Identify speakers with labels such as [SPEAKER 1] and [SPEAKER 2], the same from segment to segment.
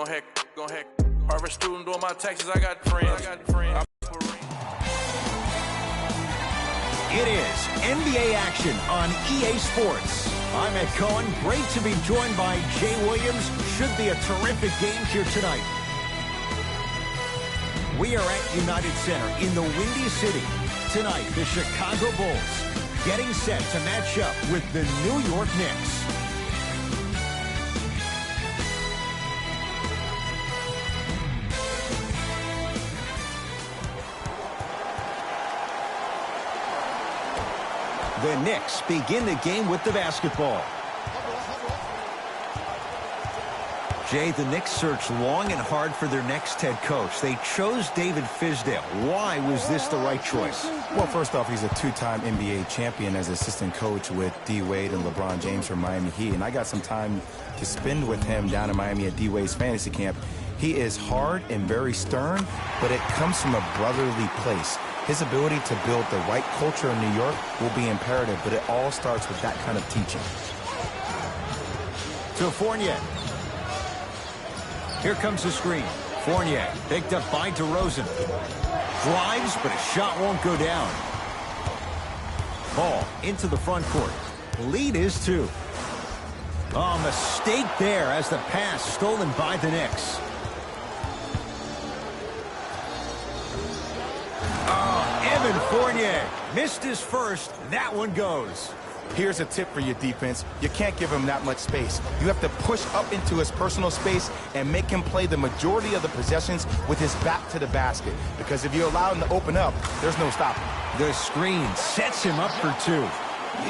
[SPEAKER 1] ahead. Harvard student doing my taxes, I got friends.
[SPEAKER 2] It is NBA action on EA Sports. I'm Ed Cohen. Great to be joined by Jay Williams. Should be a terrific game here tonight. We are at United Center in the Windy City. Tonight, the Chicago Bulls getting set to match up with the New York Knicks. The Knicks begin the game with the basketball. Jay, the Knicks searched long and hard for their next head coach. They chose David Fizdale. Why was this the right choice?
[SPEAKER 3] Well, first off, he's a two-time NBA champion as assistant coach with D. Wade and LeBron James from Miami Heat. And I got some time to spend with him down in Miami at D. Wade's fantasy camp. He is hard and very stern, but it comes from a brotherly place. His ability to build the right culture in New York will be imperative, but it all starts with that kind of teaching.
[SPEAKER 2] To Fournier. Here comes the screen. Fournier picked up by DeRozan. Drives, but a shot won't go down. Ball into the front court. Lead is 2. Oh, mistake there as the pass stolen by the Knicks. Evan Fournier missed his first. That one goes.
[SPEAKER 3] Here's a tip for your defense. You can't give him that much space. You have to push up into his personal space and make him play the majority of the possessions with his back to the basket. Because if you allow him to open up, there's no stopping.
[SPEAKER 2] The screen sets him up for 2.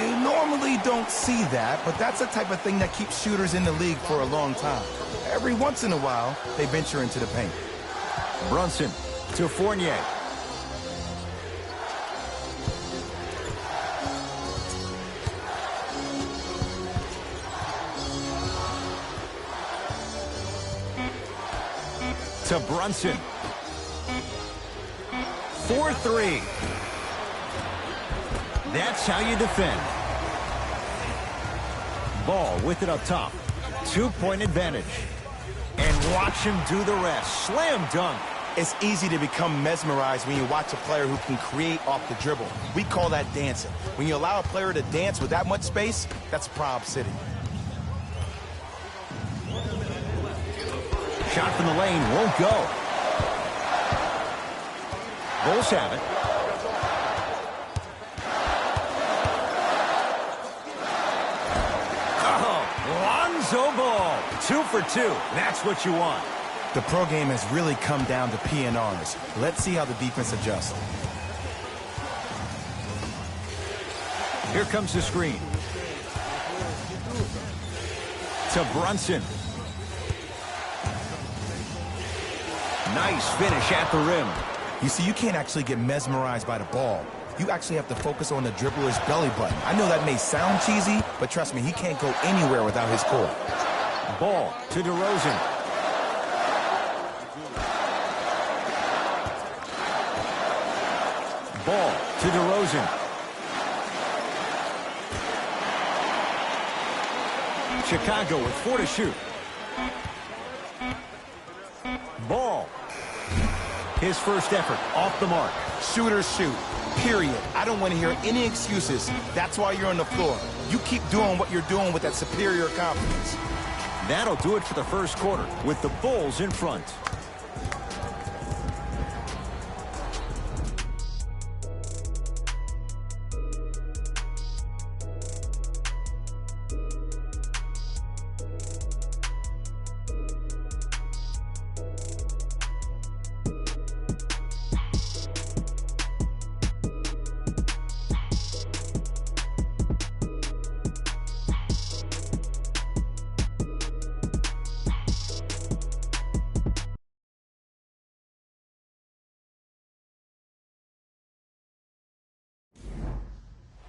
[SPEAKER 3] You normally don't see that, but that's the type of thing that keeps shooters in the league for a long time. Every once in a while, they venture into the paint.
[SPEAKER 2] Brunson to Fournier. To Brunson. 4-3. That's how you defend. Ball with it up top. 2-point advantage. And watch him do the rest. Slam dunk.
[SPEAKER 3] It's easy to become mesmerized when you watch a player who can create off the dribble. We call that dancing. When you allow a player to dance with that much space, that's Prob City.
[SPEAKER 2] Shot from the lane won't go. Bulls have it. Oh, Lonzo Ball. 2 for 2. That's what you want.
[SPEAKER 3] The pro game has really come down to PNRs. Let's see how the defense adjusts.
[SPEAKER 2] Here comes the screen. To Brunson. Nice finish at the rim.
[SPEAKER 3] You see, you can't actually get mesmerized by the ball. You actually have to focus on the dribbler's belly button. I know that may sound cheesy, but trust me, he can't go anywhere without his core.
[SPEAKER 2] Ball to DeRozan. Ball to DeRozan. Chicago with 4 to shoot. Ball. His first effort off the mark.
[SPEAKER 3] Shooters shoot, period. I don't want to hear any excuses. That's why you're on the floor. You keep doing what you're doing with that superior confidence.
[SPEAKER 2] That'll do it for the first quarter with the Bulls in front.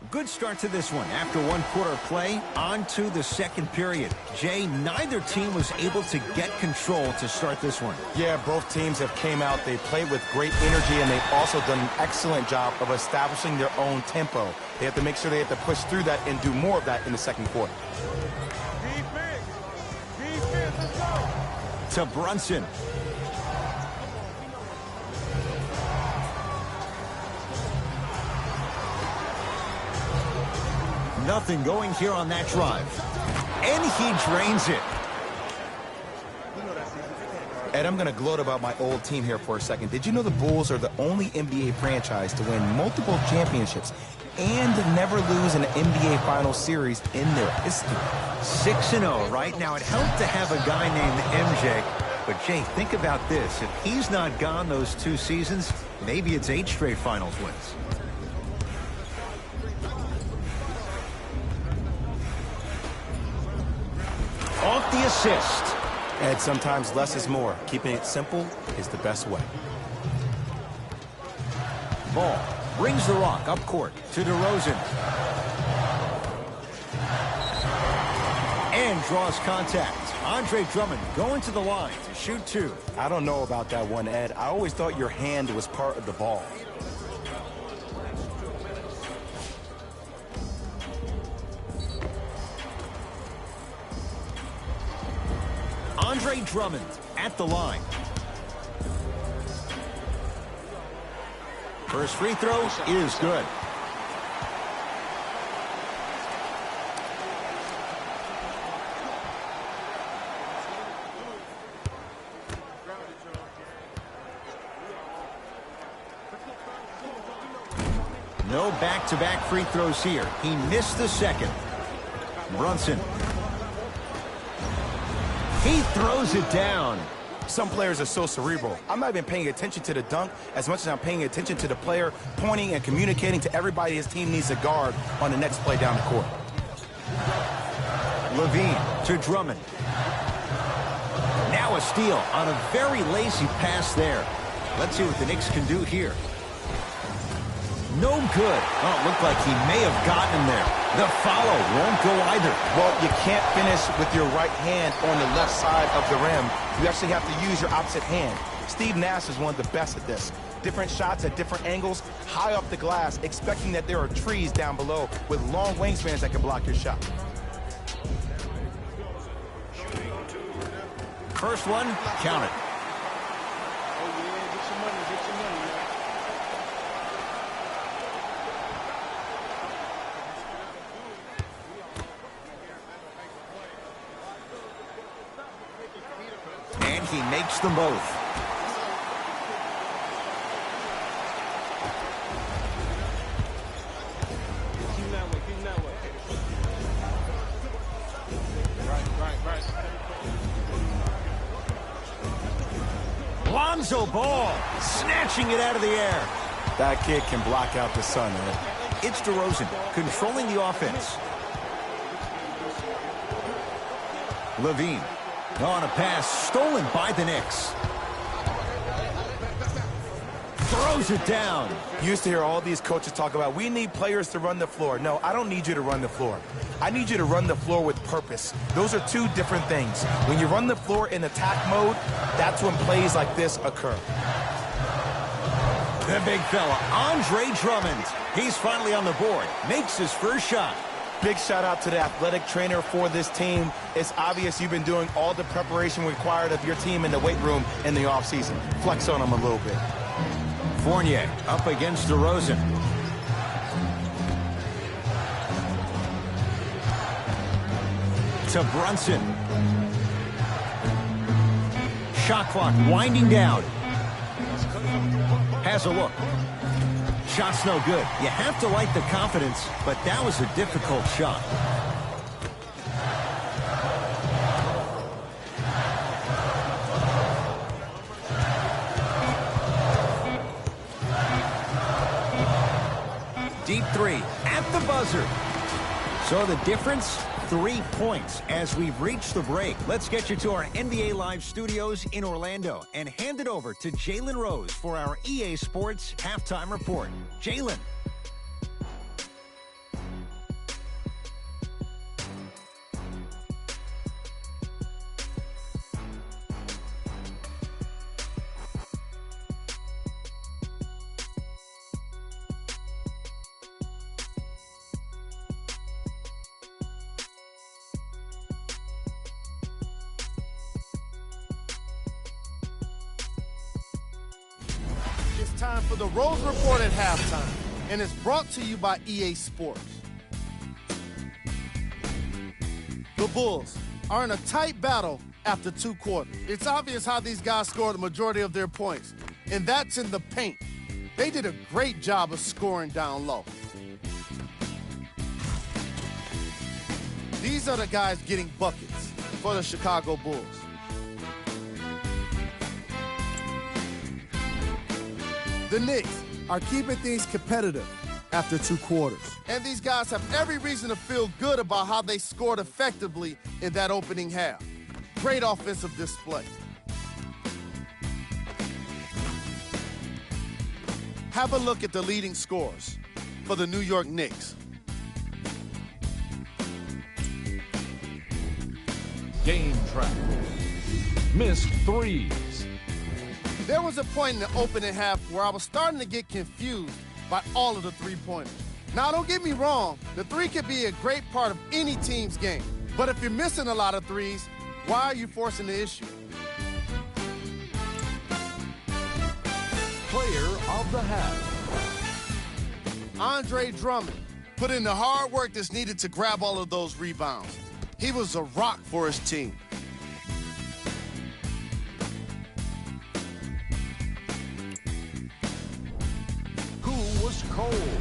[SPEAKER 2] Good start to this one. After one quarter of play, on to the second period. Jay, neither team was able to get control to start this one.
[SPEAKER 3] Yeah, both teams have came out. They played with great energy, and they've also done an excellent job of establishing their own tempo. They have to make sure they have to push through that and do more of that in the second quarter.
[SPEAKER 2] To Brunson. Nothing going here on that drive. And he drains it.
[SPEAKER 3] Ed, I'm going to gloat about my old team here for a second. Did you know the Bulls are the only NBA franchise to win multiple championships and never lose an NBA Finals series in their history?
[SPEAKER 2] 6-0 right now. It helped to have a guy named MJ. But, Jay, think about this. If he's not gone those 2 seasons, maybe it's 8 straight Finals wins. Off the assist.
[SPEAKER 3] Ed, sometimes less is more. Keeping it simple is the best way.
[SPEAKER 2] Ball brings the rock up court to DeRozan. And draws contact. Andre Drummond going to the line to shoot 2.
[SPEAKER 3] I don't know about that one, Ed. I always thought your hand was part of the ball.
[SPEAKER 2] Andre Drummond at the line. First free throw is good. No back-to-back free throws here. He missed the second. Brunson. He throws it down.
[SPEAKER 3] Some players are so cerebral. I'm not even paying attention to the dunk as much as I'm paying attention to the player pointing and communicating to everybody his team needs to guard on the next play down the court.
[SPEAKER 2] Levine to Drummond. Now a steal on a very lazy pass there. Let's see what the Knicks can do here. No good. Oh, it looked like he may have gotten there. The follow won't go either.
[SPEAKER 3] Well, you can't finish with your right hand on the left side of the rim. You actually have to use your opposite hand. Steve Nash is one of the best at this. Different shots at different angles, high off the glass, expecting that there are trees down below with long wingspans that can block your shot.
[SPEAKER 2] First one, count it. And he makes them both. Lonzo Ball snatching it out of the air.
[SPEAKER 3] That kid can block out the sun, man.
[SPEAKER 2] It's DeRozan controlling the offense. Levine on a pass stolen by the Knicks. Throws it down.
[SPEAKER 3] You used to hear all these coaches talk about, we need players to run the floor. No, I don't need you to run the floor. I need you to run the floor with purpose. Those are two different things. When you run the floor in attack mode, that's when plays like this occur.
[SPEAKER 2] The big fella, Andre Drummond. He's finally on the board. Makes his first shot.
[SPEAKER 3] Big shout out to the athletic trainer for this team. It's obvious you've been doing all the preparation required of your team in the weight room in the offseason. Flex on them a little bit.
[SPEAKER 2] Fournier up against DeRozan. To Brunson. Shot clock winding down. Has a look. Shot's no good. You have to like the confidence, but that was a difficult shot. Deep three at the buzzer. So the difference, 3 points as we've reached the break. Let's get you to our NBA Live studios in Orlando and hand it over to Jalen Rose for our EA Sports Halftime Report. Jalen.
[SPEAKER 4] time for the Rose Report at halftime, and it's brought to you by EA Sports. The Bulls are in a tight battle after 2 quarters. It's obvious how these guys scored the majority of their points, and that's in the paint. They did a great job of scoring down low. These are the guys getting buckets for the Chicago Bulls. The Knicks are keeping things competitive after 2 quarters. And these guys have every reason to feel good about how they scored effectively in that opening half. Great offensive display. Have a look at the leading scorers for the New York Knicks.
[SPEAKER 5] Game track. Missed threes.
[SPEAKER 4] There was a point in the opening half where I was starting to get confused by all of the three-pointers. Now, don't get me wrong, the three can be a great part of any team's game. But if you're missing a lot of threes, why are you forcing the issue?
[SPEAKER 5] Player of the half.
[SPEAKER 4] Andre Drummond put in the hard work that's needed to grab all of those rebounds. He was a rock for his team.
[SPEAKER 5] Was cold.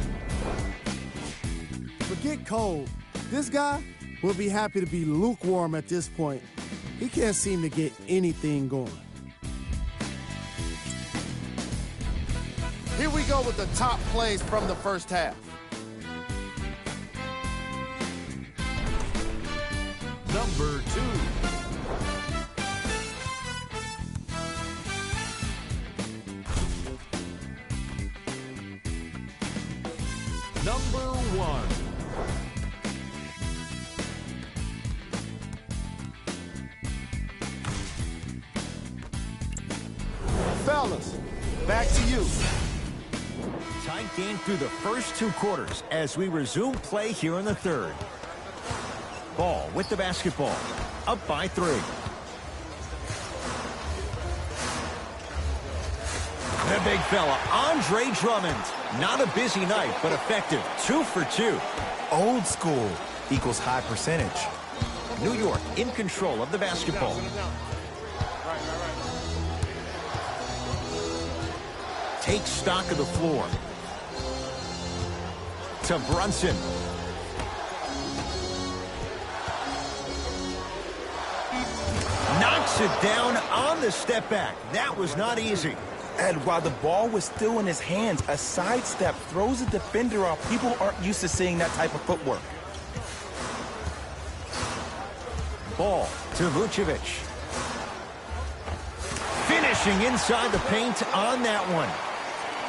[SPEAKER 6] Forget cold. This guy will be happy to be lukewarm at this point. He can't seem to get anything going.
[SPEAKER 4] Here we go with the top plays from the first half.
[SPEAKER 5] Number 2. Number 1.
[SPEAKER 4] Fellas, back to you.
[SPEAKER 2] Tight game through the first 2 quarters as we resume play here in the third. Ball with the basketball. Up by 3. The big fella, Andre Drummond. Not a busy night, but effective. 2 for 2.
[SPEAKER 3] Old school equals high percentage.
[SPEAKER 2] New York in control of the basketball. Takes stock of the floor. To Brunson. Knocks it down on the step back. That was not easy.
[SPEAKER 3] And while the ball was still in his hands, a sidestep throws a defender off. People aren't used to seeing that type of footwork.
[SPEAKER 2] Ball to Vucevic. Finishing inside the paint on that one.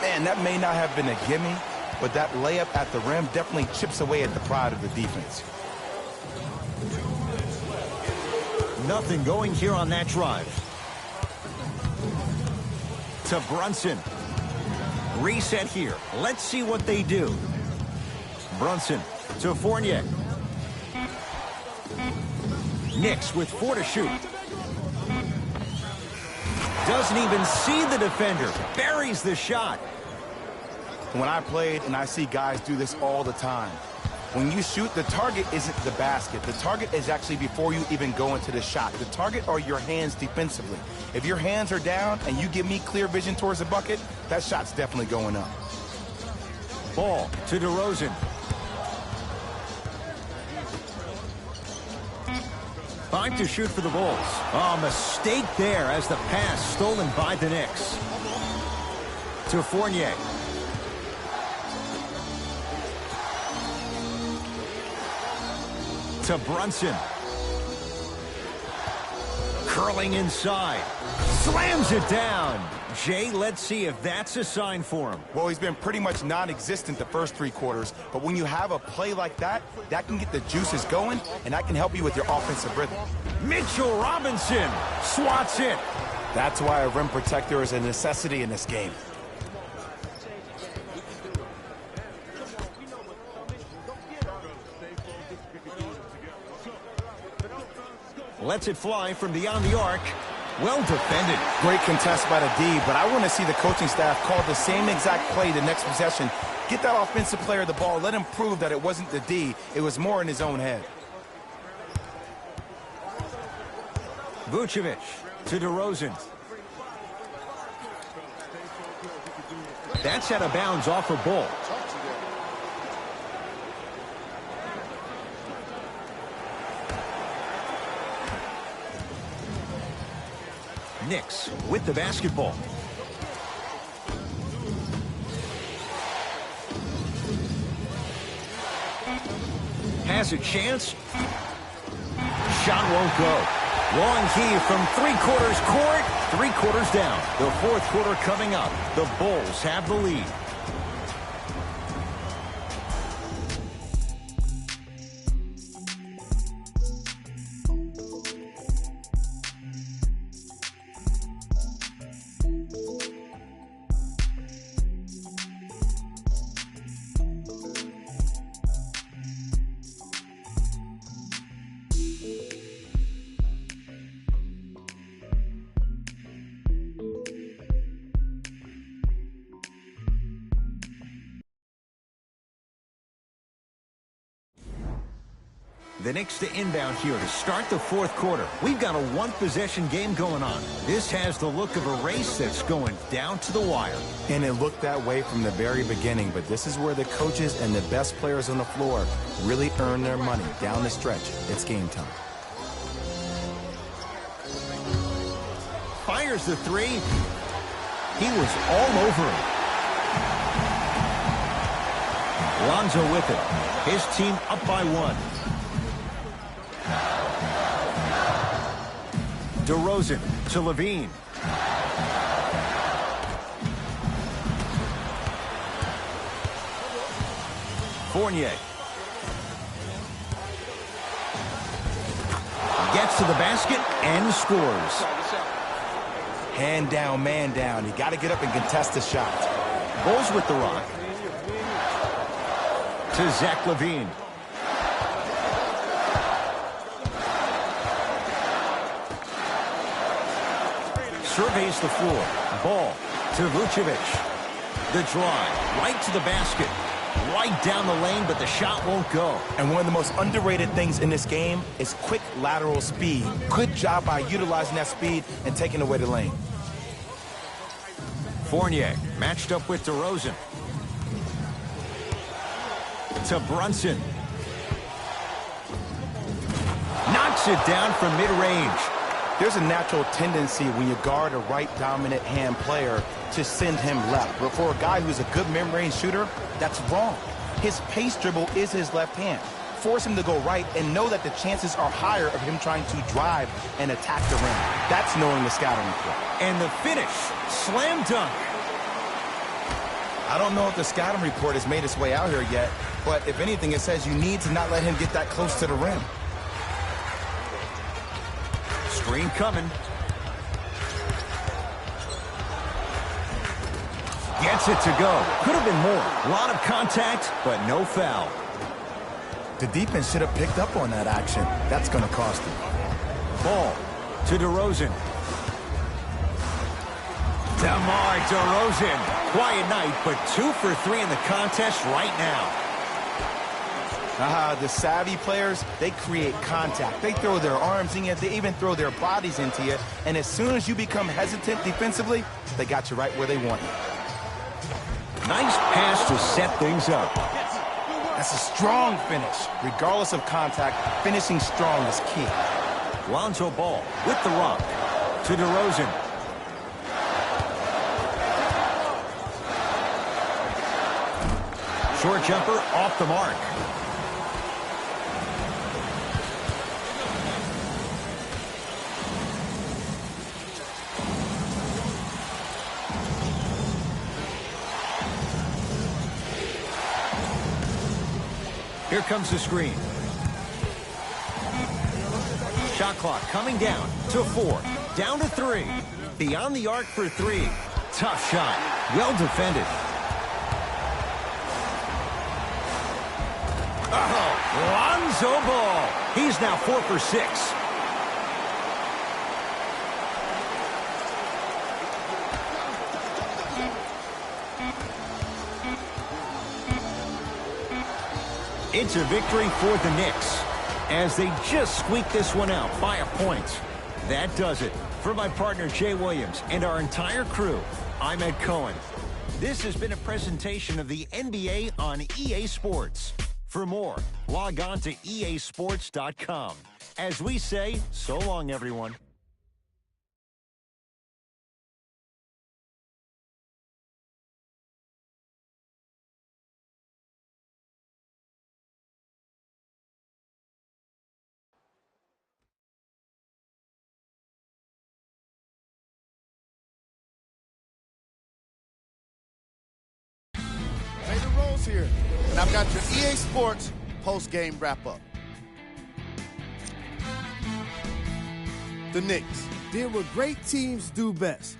[SPEAKER 3] Man, that may not have been a gimme, but that layup at the rim definitely chips away at the pride of the defense.
[SPEAKER 2] Nothing going here on that drive. To Brunson. Reset here. Let's see what they do. Brunson to Fournier. Knicks with 4 to shoot. Doesn't even see the defender. Buries the shot.
[SPEAKER 3] When I played, and I see guys do this all the time, when you shoot, the target isn't the basket. The target is actually before you even go into the shot. The target are your hands defensively. If your hands are down and you give me clear vision towards the bucket, that shot's definitely going up.
[SPEAKER 2] Ball to DeRozan. 5 to shoot for the Bulls. Oh, mistake there as the pass stolen by the Knicks. To Fournier. To Brunson. Curling inside. Slams it down. Jay, let's see if that's a sign for him.
[SPEAKER 3] Well, he's been pretty much non-existent the first 3 quarters, but when you have a play like that, that can get the juices going, and that can help you with your offensive rhythm.
[SPEAKER 2] Mitchell Robinson swats it.
[SPEAKER 3] That's why a rim protector is a necessity in this game.
[SPEAKER 2] Lets it fly from beyond the arc. Well defended.
[SPEAKER 3] Great contest by the D, but I want to see the coaching staff call the same exact play the next possession. Get that offensive player the ball. Let him prove that it wasn't the D. It was more in his own head.
[SPEAKER 2] Vucevic to DeRozan. That's out of bounds off a ball. Knicks with the basketball. Has a chance. Shot won't go. Long heave from three-quarters court. Three-quarters down. The fourth quarter coming up. The Bulls have the lead. The Knicks to inbound here to start the fourth quarter. We've got a one-possession game going on. This has the look of a race that's going down to the wire.
[SPEAKER 3] And it looked that way from the very beginning, but this is where the coaches and the best players on the floor really earn their money down the stretch. It's game time.
[SPEAKER 2] Fires the three. He was all over him. Lonzo with it. His team up by one. DeRozan to Levine. Fournier. Gets to the basket and scores.
[SPEAKER 3] Hand down, man down. You got to get up and contest the shot.
[SPEAKER 2] Bulls with the rock. To Zach Levine. Surveys the floor. Ball to Vucevic. The drive right to the basket. Right down the lane, but the shot won't go.
[SPEAKER 3] And one of the most underrated things in this game is quick lateral speed. Good job by utilizing that speed and taking away the lane.
[SPEAKER 2] Fournier matched up with DeRozan. To Brunson. Knocks it down from mid-range.
[SPEAKER 3] There's a natural tendency when you guard a right dominant hand player to send him left. But for a guy who's a good mid-range shooter, that's wrong. His pace dribble is his left hand. Force him to go right and know that the chances are higher of him trying to drive and attack the rim. That's knowing the scouting report.
[SPEAKER 2] And the finish, slam dunk.
[SPEAKER 3] I don't know if the scouting report has made its way out here yet, but if anything, it says you need to not let him get that close to the rim.
[SPEAKER 2] Screen coming. Gets it to go. Could have been more. A lot of contact, but no foul.
[SPEAKER 3] The defense should have picked up on that action. That's going to cost him.
[SPEAKER 2] Ball to DeRozan. DeMar DeRozan. Quiet night, but 2 for 3 in the contest right now.
[SPEAKER 3] The savvy players, they create contact. They throw their arms in you. They even throw their bodies into you. And as soon as you become hesitant defensively, they got you right where they want you.
[SPEAKER 2] Nice pass to set things up.
[SPEAKER 3] That's a strong finish. Regardless of contact, finishing strong is key.
[SPEAKER 2] Lonzo Ball with the rock to DeRozan. Short jumper off the mark. Here comes the screen. Shot clock coming down to 4. Down to 3. Beyond the arc for 3. Tough shot. Well defended. Oh, Lonzo Ball. He's now 4 for 6. It's a victory for the Knicks as they just squeak this one out by a point. That does it. For my partner Jay Williams and our entire crew, I'm Ed Cohen. This has been a presentation of the NBA on EA Sports. For more, log on to easports.com. As we say, so long, everyone.
[SPEAKER 4] Taylor Rose here, and I've got your EA Sports post-game wrap-up.
[SPEAKER 6] The Knicks did what great teams do best.